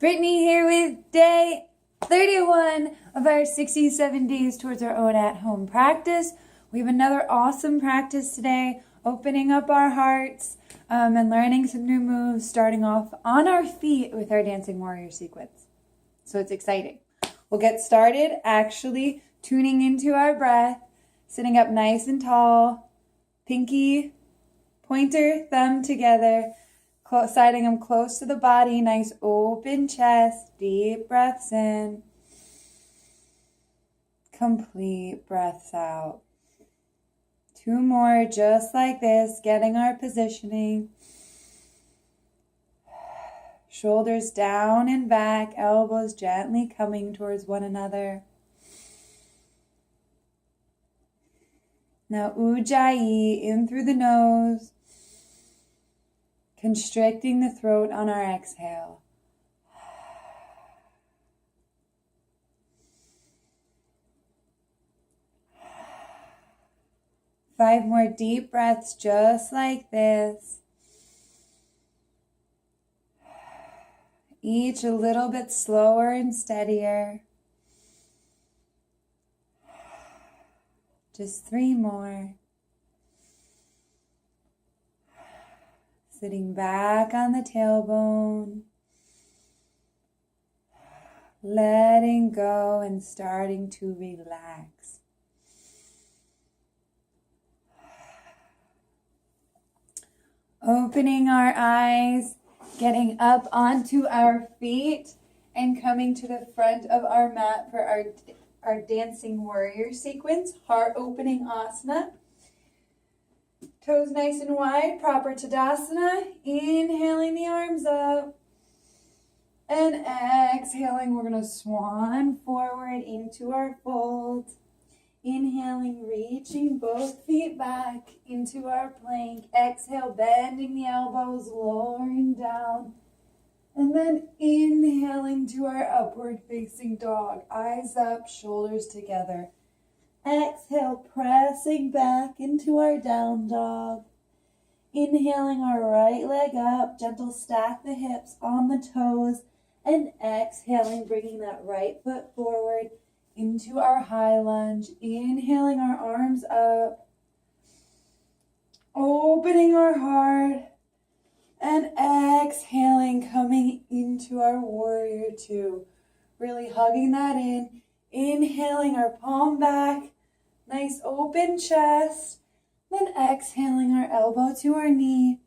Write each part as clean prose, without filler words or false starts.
Brittany here with day 31 of our 67 days towards our own at-home practice. We have another awesome practice today, opening up our hearts and learning some new moves, starting off on our feet with our Dancing Warrior sequence. So it's exciting. We'll get started actually tuning into our breath, sitting up nice and tall, pinky, pointer, thumb together, siding them close to the body, nice open chest, deep breaths in, complete breaths out. 2 more just like this, getting our positioning. Shoulders down and back, elbows gently coming towards one another. Now Ujjayi, in through the nose, constricting the throat on our exhale. Five more deep breaths just like this. Each a little bit slower and steadier. Just 3 more. Sitting back on the tailbone. Letting go and starting to relax. Opening our eyes, getting up onto our feet and coming to the front of our mat for our Dancing Warrior sequence, heart opening asana. Toes nice and wide, proper Tadasana. Inhaling the arms up. And exhaling, we're going to swan forward into our fold. Inhaling, reaching both feet back into our plank. Exhale, bending the elbows, lowering down. And then inhaling to our upward facing dog. Eyes up, shoulders together. Exhale, pressing back into our down dog. Inhaling our right leg up, gentle stack the hips on the toes. And exhaling, bringing that right foot forward into our high lunge. Inhaling our arms up. Opening our heart. And exhaling, coming into our warrior 2. Really hugging that in. Inhaling our palm back. Nice open chest. Then exhaling our elbow to our knee.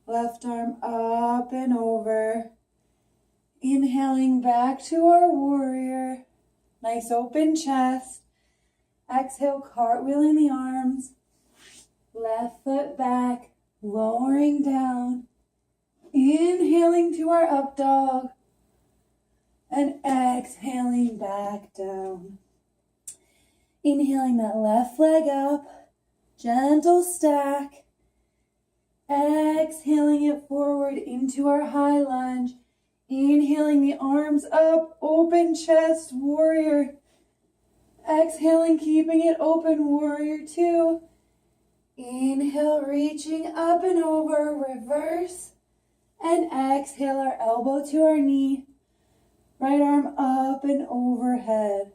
Left arm up and over. Inhaling back to our warrior. Nice open chest. Exhale, cartwheeling the arms. Left foot back, lowering down. Inhaling to our up dog. And exhaling back down. Inhaling that left leg up, gentle stack. Exhaling it forward into our high lunge. Inhaling the arms up, open chest, warrior. Exhaling, keeping it open, warrior 2. Inhale, reaching up and over, reverse. And exhale, our elbow to our knee. Right arm up and overhead.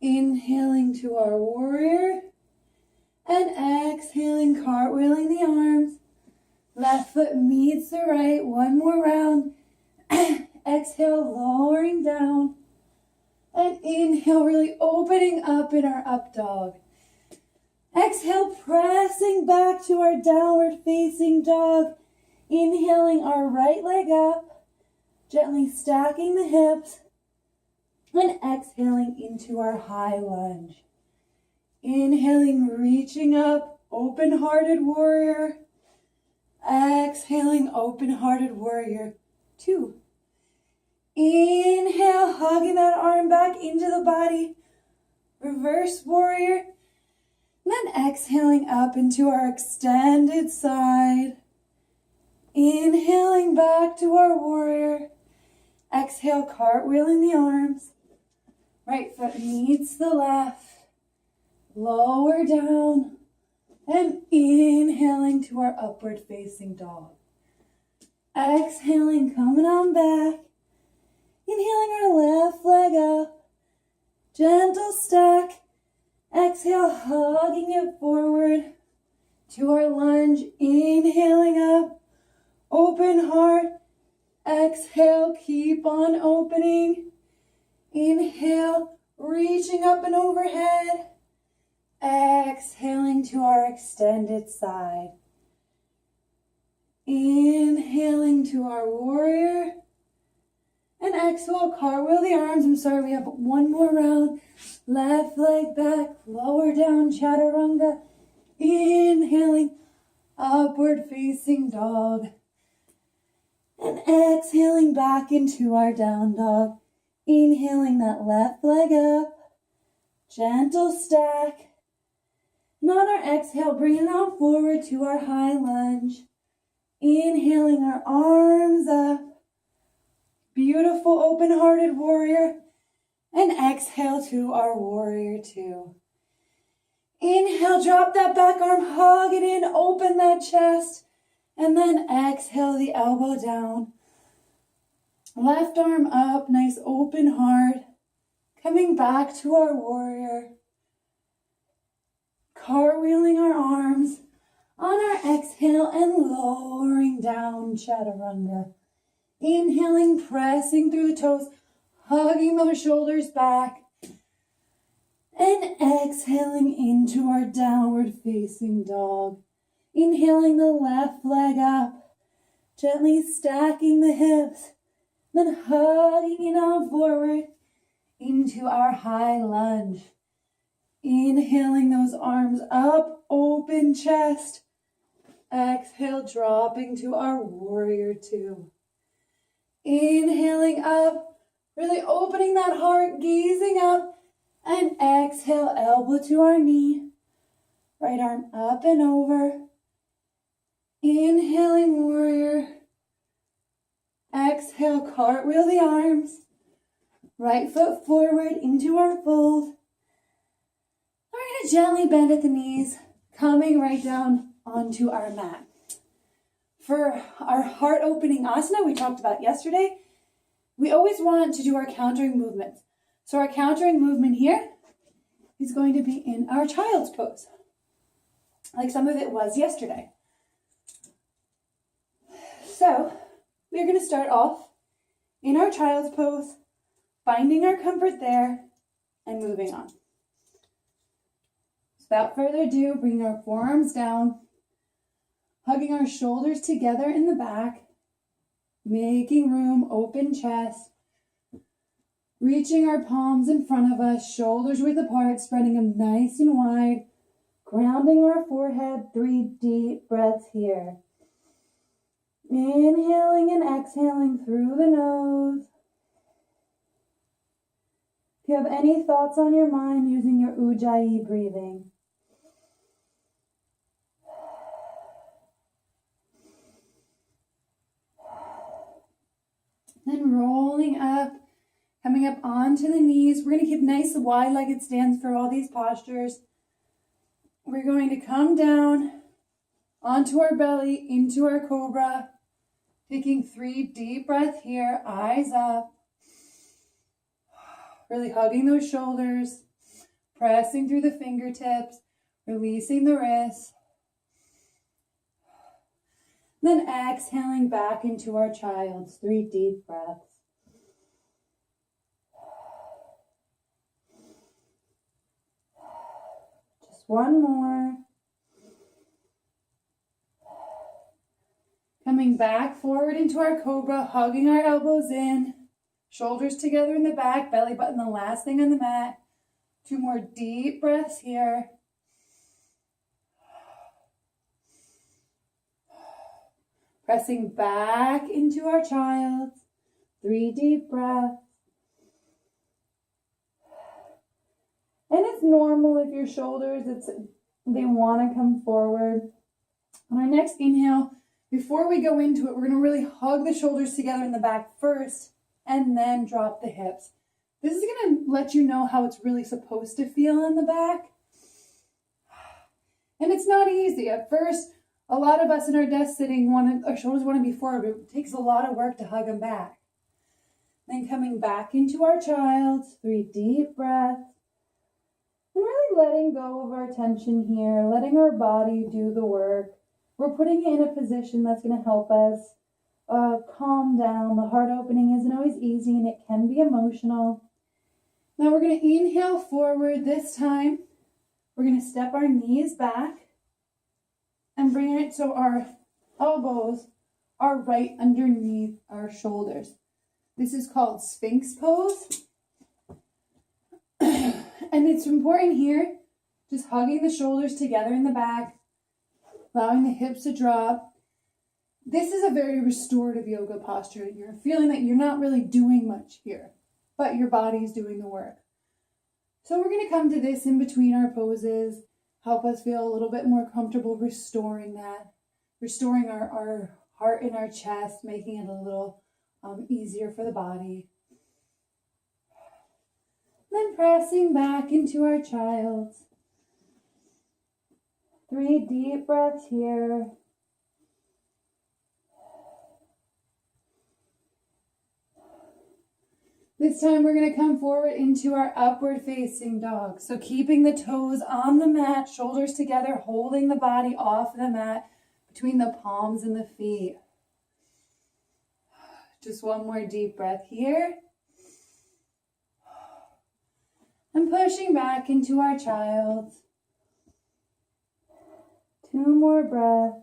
Inhaling to our warrior. And exhaling, cartwheeling the arms. Left foot meets the right. 1 more round. Exhale, lowering down. And inhale, really opening up in our up dog. Exhale, pressing back to our downward facing dog. Inhaling our right leg up. Gently stacking the hips. And exhaling into our high lunge. Inhaling, reaching up, open-hearted warrior. Exhaling, open-hearted warrior 2. Inhale, hugging that arm back into the body. Reverse warrior. Then exhaling up into our extended side. Inhaling back to our warrior. Exhale, cartwheeling the arms. Right foot meets the left. Lower down. And inhaling to our upward facing dog. Exhaling, coming on back. Inhaling our left leg up. Gentle stack. Exhale, hugging it forward to our lunge. Inhaling up. Open heart. Exhale, keep on opening. Inhale, reaching up and overhead. Exhaling to our extended side. Inhaling to our warrior. And exhale, cartwheel the arms. I'm sorry, we have one more round. Left leg back, lower down, chaturanga. Inhaling, upward facing dog. And exhaling back into our down dog. Inhaling that left leg up. Gentle stack. And on our exhale, bring it on forward to our high lunge. Inhaling our arms up. Beautiful open-hearted warrior. And exhale to our warrior two. Inhale, drop that back arm, hug it in, open that chest. And then exhale the elbow down. Left arm up, nice open heart. Coming back to our warrior. Cartwheeling our arms on our exhale and lowering down, chaturanga. Inhaling, pressing through the toes, hugging those shoulders back. And exhaling into our downward facing dog. Inhaling the left leg up, gently stacking the hips, then hugging it on forward into our high lunge. Inhaling those arms up, open chest. Exhale, dropping to our warrior two. Inhaling up, really opening that heart, gazing up. And exhale, elbow to our knee. Right arm up and over. Inhaling warrior. Exhale, cartwheel the arms. Right foot forward into our fold. We're going to gently bend at the knees, coming right down onto our mat. For our heart opening asana we talked about yesterday, we always want to do our countering movements. So our countering movement here is going to be in our child's pose, like some of it was yesterday. So we're going to start off in our child's pose, finding our comfort there, and moving on. Without further ado, bring our forearms down, hugging our shoulders together in the back, making room, open chest, reaching our palms in front of us, shoulders width apart, spreading them nice and wide, grounding our forehead, 3 deep breaths here. Inhaling and exhaling through the nose. If you have any thoughts on your mind, using your Ujjayi breathing. Then rolling up, coming up onto the knees. We're going to keep nice wide-legged stands for all these postures. We're going to come down onto our belly, into our cobra. Taking 3 deep breaths here, eyes up. Really hugging those shoulders, pressing through the fingertips, releasing the wrists. Then exhaling back into our child's 3 deep breaths. Just one more. Coming back forward into our cobra, hugging our elbows in, shoulders together in the back, belly button the last thing on the mat. 2 more deep breaths here. Pressing back into our child. 3 deep breaths. And it's normal if your shoulders, they want to come forward. On our next inhale, before we go into it, we're going to really hug the shoulders together in the back first and then drop the hips. This is going to let you know how it's really supposed to feel in the back. And it's not easy. At first, a lot of us in our desk sitting, our shoulders want to be forward. It takes a lot of work to hug them back. Then coming back into our child's, 3 deep breaths. And really letting go of our tension here, letting our body do the work. We're putting it in a position that's going to help us calm down. The heart opening isn't always easy and it can be emotional. Now we're going to inhale forward. This time we're going to step our knees back and bring it so our elbows are right underneath our shoulders. This is called Sphinx pose. And it's important here, just hugging the shoulders together in the back, allowing the hips to drop. This is a very restorative yoga posture. You're feeling that you're not really doing much here, but your body's doing the work. So we're going to come to this in between our poses, help us feel a little bit more comfortable restoring that, restoring our heart in our chest, making it a little easier for the body. Then pressing back into our child's. 3 deep breaths here. This time we're going to come forward into our upward facing dog. So keeping the toes on the mat, shoulders together, holding the body off the mat between the palms and the feet. Just one more deep breath here. And pushing back into our child's. 2 more breaths.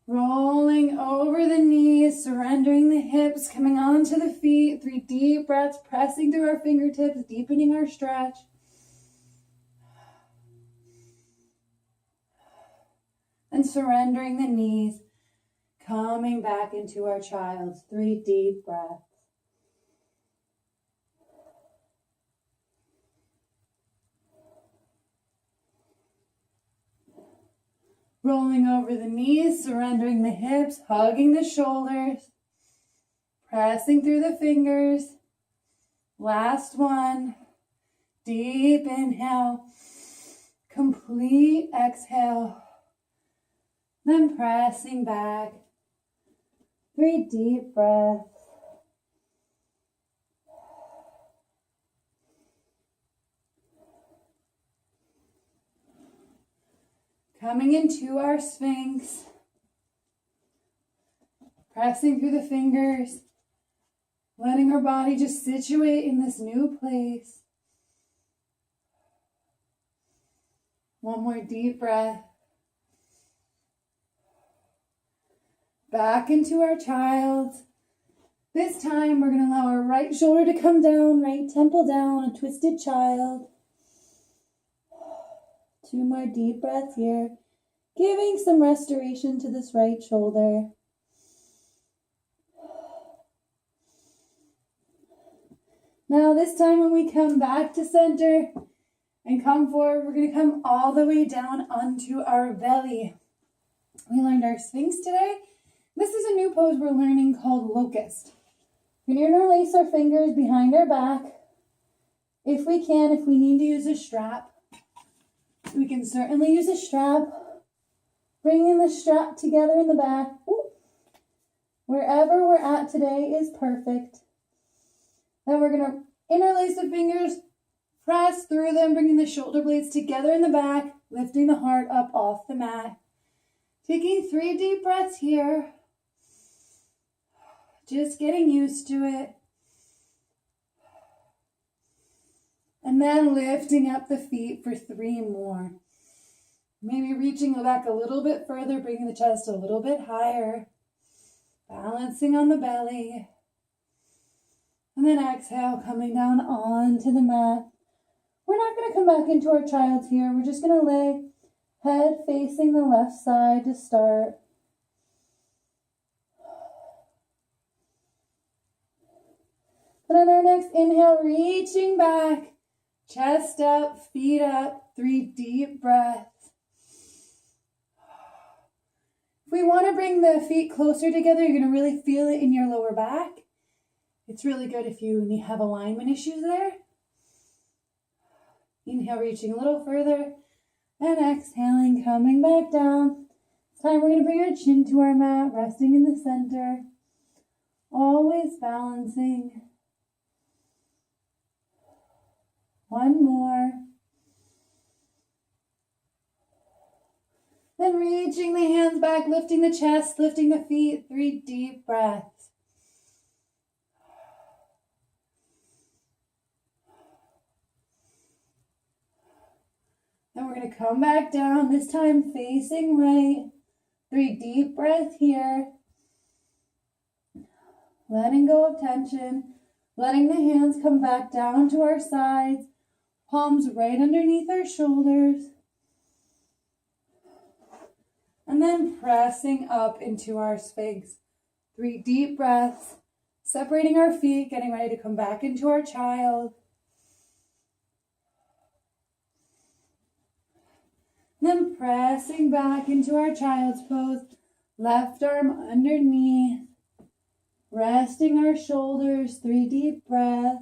Rolling over the knees, surrendering the hips, coming onto the feet. 3 deep breaths, pressing through our fingertips, deepening our stretch. And surrendering the knees, coming back into our child's. 3 deep breaths. Rolling over the knees, surrendering the hips, hugging the shoulders, pressing through the fingers. Last one. Deep inhale, complete exhale. Then pressing back. 3 deep breaths. Coming into our Sphinx, pressing through the fingers, letting our body just situate in this new place. One more deep breath. Back into our child's. This time we're going to allow our right shoulder to come down, right temple down, a twisted child. 2 more deep breaths here, giving some restoration to this right shoulder. Now this time when we come back to center and come forward, we're going to come all the way down onto our belly. We learned our Sphinx today. This is a new pose we're learning called Locust. We're going to interlace our fingers behind our back. If we need to use a strap, we can certainly use a strap. Bringing the strap together in the back. Ooh. Wherever we're at today is perfect. Then we're going to interlace the fingers, press through them, bringing the shoulder blades together in the back, lifting the heart up off the mat. Taking 3 deep breaths here. Just getting used to it. And then lifting up the feet for 3 more. Maybe reaching back a little bit further, bringing the chest a little bit higher. Balancing on the belly. And then exhale, coming down onto the mat. We're not going to come back into our child's here. We're just going to lay head facing the left side to start. And on our next inhale, reaching back. Chest up, feet up, 3 deep breaths. If we want to bring the feet closer together, you're going to really feel it in your lower back. It's really good if you have alignment issues there. Inhale, reaching a little further, and exhaling, coming back down. Time we're going to bring our chin to our mat, resting in the center, always balancing. One more. Then reaching the hands back, lifting the chest, lifting the feet. 3 deep breaths. Then we're going to come back down, this time facing right. 3 deep breaths here. Letting go of tension. Letting the hands come back down to our sides. Palms right underneath our shoulders. And then pressing up into our Sphinx. 3 deep breaths. Separating our feet, getting ready to come back into our child. Then pressing back into our child's pose. Left arm underneath. Resting our shoulders. 3 deep breaths.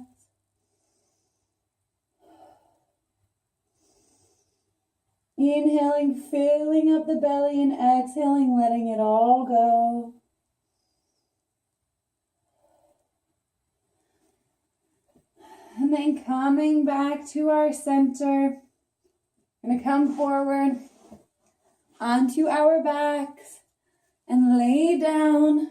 Inhaling, filling up the belly, and exhaling, letting it all go. And then coming back to our center. Going to come forward onto our backs and lay down.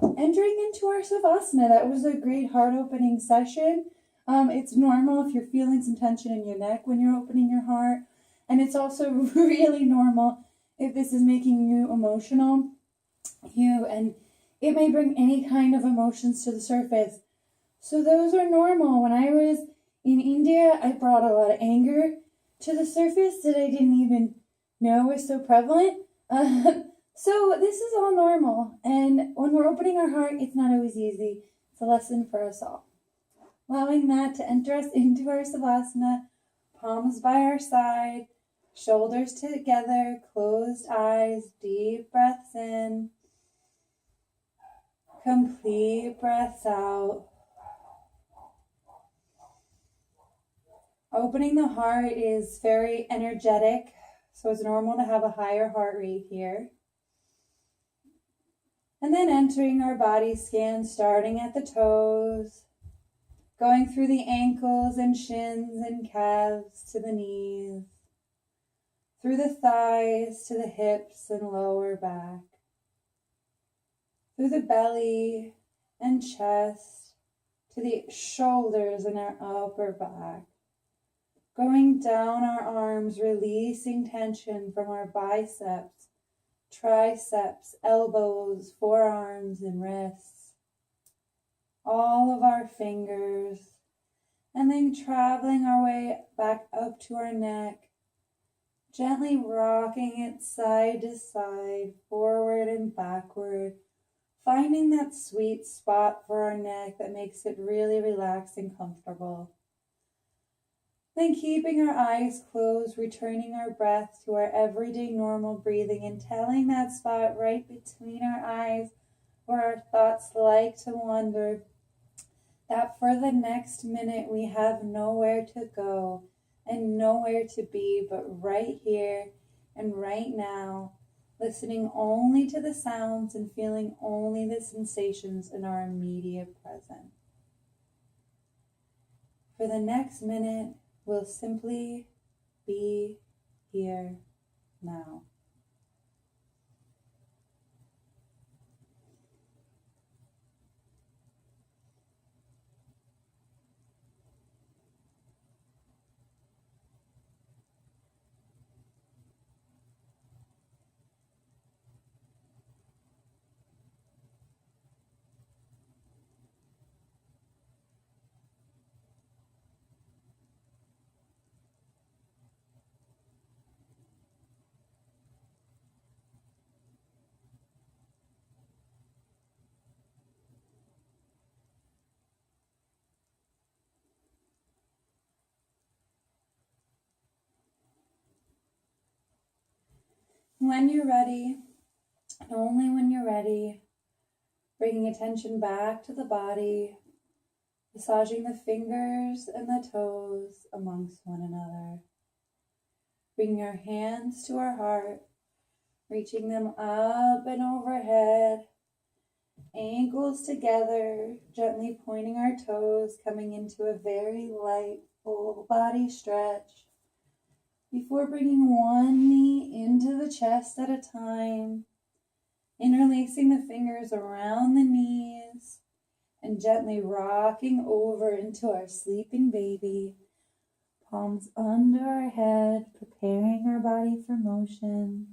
Entering into our Savasana. That was a great heart-opening session. It's normal if you're feeling some tension in your neck when you're opening your heart. And it's also really normal if this is making you emotional. And it may bring any kind of emotions to the surface. So those are normal. When I was in India, I brought a lot of anger to the surface that I didn't even know was so prevalent. So this is all normal. And when we're opening our heart, it's not always easy. It's a lesson for us all. Allowing that to enter us into our Savasana. Palms by our side. Shoulders together, closed eyes, deep breaths in, complete breaths out. Opening the heart is very energetic, so it's normal to have a higher heart rate here. And then entering our body scan, starting at the toes, going through the ankles and shins and calves to the knees. Through the thighs to the hips and lower back. Through the belly and chest to the shoulders and our upper back. Going down our arms, releasing tension from our biceps, triceps, elbows, forearms, and wrists. All of our fingers. And then traveling our way back up to our neck. Gently rocking it side to side, forward and backward, finding that sweet spot for our neck that makes it really relaxed and comfortable. Then keeping our eyes closed, returning our breath to our everyday normal breathing and telling that spot right between our eyes where our thoughts like to wander, that for the next minute we have nowhere to go. And nowhere to be but right here and right now, listening only to the sounds and feeling only the sensations in our immediate present. For the next minute, we'll simply be here now. When you're ready, and only when you're ready, bringing attention back to the body, massaging the fingers and the toes amongst one another. Bringing our hands to our heart, reaching them up and overhead, ankles together, gently pointing our toes, coming into a very light full body stretch before bringing one knee into the chest at a time, interlacing the fingers around the knees and gently rocking over into our sleeping baby, palms under our head, preparing our body for motion.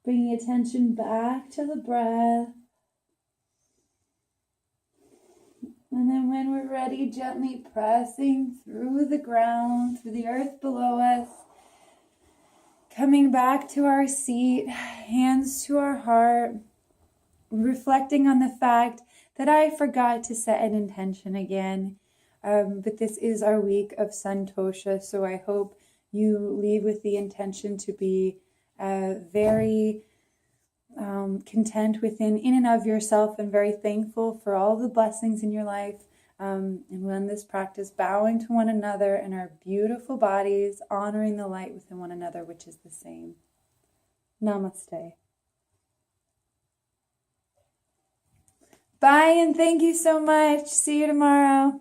Bringing attention back to the breath. And then when we're ready, gently pressing through the ground, through the earth below us. Coming back to our seat, hands to our heart. Reflecting on the fact that I forgot to set an intention again. But this is our week of Santosha, so I hope you leave with the intention to be very content within, in and of yourself, and very thankful for all the blessings in your life. And we'll end this practice bowing to one another and our beautiful bodies, honoring the light within one another, which is the same. Namaste. Bye, and thank you so much. See you tomorrow.